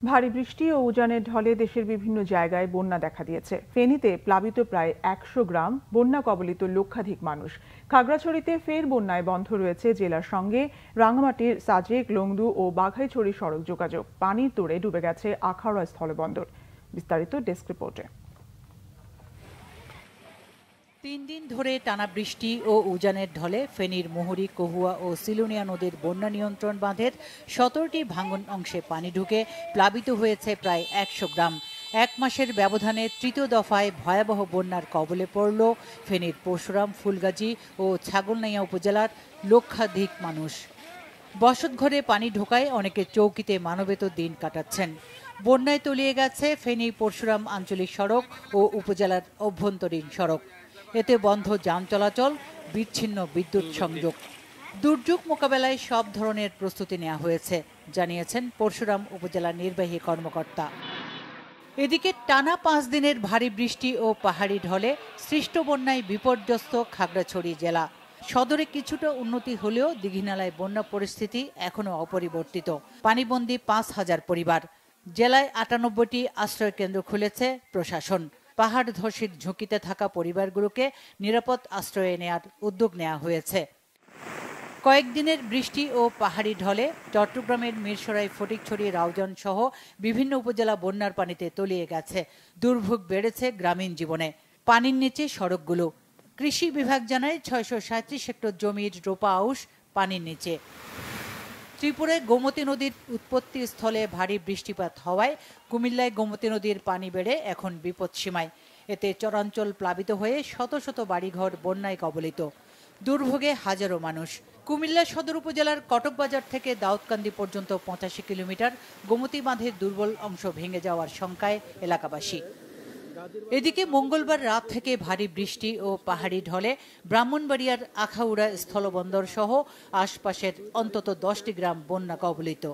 ভারী বৃষ্টি ও উজানের ঢলে দেশের বিভিন্ন জায়গায় বন্যা দেখা দিয়েছে। ফেনীতে প্লাবিত প্রায় ১০০ গ্রাম, বন্যা কবলিত লক্ষাধিক মানুষ। খাগড়াছড়িতে ফের বন্যায় বন্ধ রয়েছে জেলার সঙ্গে রাঙামাটির সাজেক, লংদু ও বাঘাইছড়ি সড়ক যোগাযোগ। পানির তোড়ে ডুবে গেছে আখাউড়া স্থলবন্দর। বিস্তারিত ডেস্ক রিপোর্টে। ৩ দিন ধরে টানা বৃষ্টি ও উজানের ঢলে ফেনীর মুহুরী, কহুয়া ও সিলুনিয়া নদীর বন্যা নিয়ন্ত্রণ বাঁধের ১৭টি ভাঙন অংশে পানি ঢুকে প্লাবিত হয়েছে প্রায় ১০০ গ্রাম। এক মাসের ব্যবধানে তৃতীয় দফায় ভয়াবহ বন্যার কবলে পড়ল ফেনীর পরশুরাম, ফুলগাজী ও ছাগলনাইয়া উপজেলার লক্ষাধিক মানুষ। বসতঘরে পানি ঢোকায় অনেকে চৌকিতে মানবেত দিন কাটাচ্ছেন। বন্যায় তলিয়ে গেছে ফেনী পরশুরাম আঞ্চলিক সড়ক ও উপজেলার অভ্যন্তরীণ সড়ক। এতে বন্ধ যান চলাচল, বিচ্ছিন্ন বিদ্যুৎ সংযোগ। দুর্যোগ মোকাবেলায় সব ধরনের প্রস্তুতি নেওয়া হয়েছে, জানিয়েছেন পরশুরাম উপজেলার নির্বাহী কর্মকর্তা। এদিকে টানা ৫ দিনের ভারী বৃষ্টি ও পাহাড়ি ঢলে সৃষ্ট বন্যায় বিপর্যস্ত খাগড়াছড়ি জেলা। সদরে কিছুটা উন্নতি হলেও দীঘিনালায় বন্যা পরিস্থিতি এখনো অপরিবর্তিত। পানিবন্দী ৫,০০০ পরিবার। জেলায় ৯৮টি আশ্রয় কেন্দ্র খুলেছে প্রশাসন। পাহাড় ধসের ঝুঁকিতে থাকা পরিবারগুলোকে নিরাপদ আশ্রয়ে নেওয়ার উদ্যোগ নেওয়া হয়েছে। কয়েকদিনের বৃষ্টি ও পাহাড়ি ঢলে চট্টগ্রামের মিরসরাই, ফটিকছড়ি, রাউজান সহ বিভিন্ন উপজেলা বন্যার পানিতে তলিয়ে গেছে। দুর্ভোগ বেড়েছে গ্রামীণ জীবনে। পানির নিচে সড়কগুলো। কৃষি বিভাগ জানায় ৬৩৭ হেক্টর জমির রোপা আউশ পানির নিচে। ত্রিপুরায় গোমতী নদীর উৎপত্তি স্থলে ভারী বৃষ্টিপাত হওয়ায় কুমিল্লায় গোমতী নদীর পানি বেড়ে এখন বিপদসীমায়। এতে চরাঞ্চল প্লাবিত হয়ে শত শত বাড়িঘর বন্যায় কবলিত। দুর্ভোগে হাজারো মানুষ। কুমিল্লা সদর উপজেলার কটকবাজার থেকে দাউদকান্দি পর্যন্ত ৮৫ কিলোমিটার গোমতী বাঁধের দুর্বল অংশ ভেঙে যাওয়ার শঙ্কায় এলাকাবাসী। এদিকে মঙ্গলবার রাত থেকে ভারী বৃষ্টি ও পাহাড়ি ঢলে ব্রাহ্মণবাড়িয়ার আখাউড়া স্থলবন্দর সহ আশপাশের অন্তত ১০টি গ্রাম বন্যা কবলিত।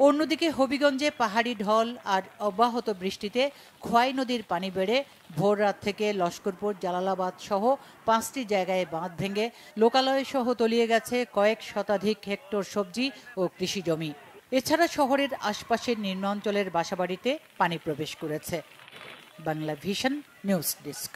অন্যদিকে হবিগঞ্জে পাহাড়ি ঢল আর অব্যাহত বৃষ্টিতে খোয়াই নদীর পানি বেড়ে ভোর রাত থেকে লস্করপুর, জালালাবাদ সহ ৫টি জায়গায় বাঁধ ভেঙে লোকালয় সহ তলিয়ে গেছে কয়েক শতাধিক হেক্টর সবজি ও কৃষি জমি। এছাড়া শহরের আশপাশের নিম্নাঞ্চলের বাসাবাড়িতে পানি প্রবেশ করেছে। Bangla vision news desk.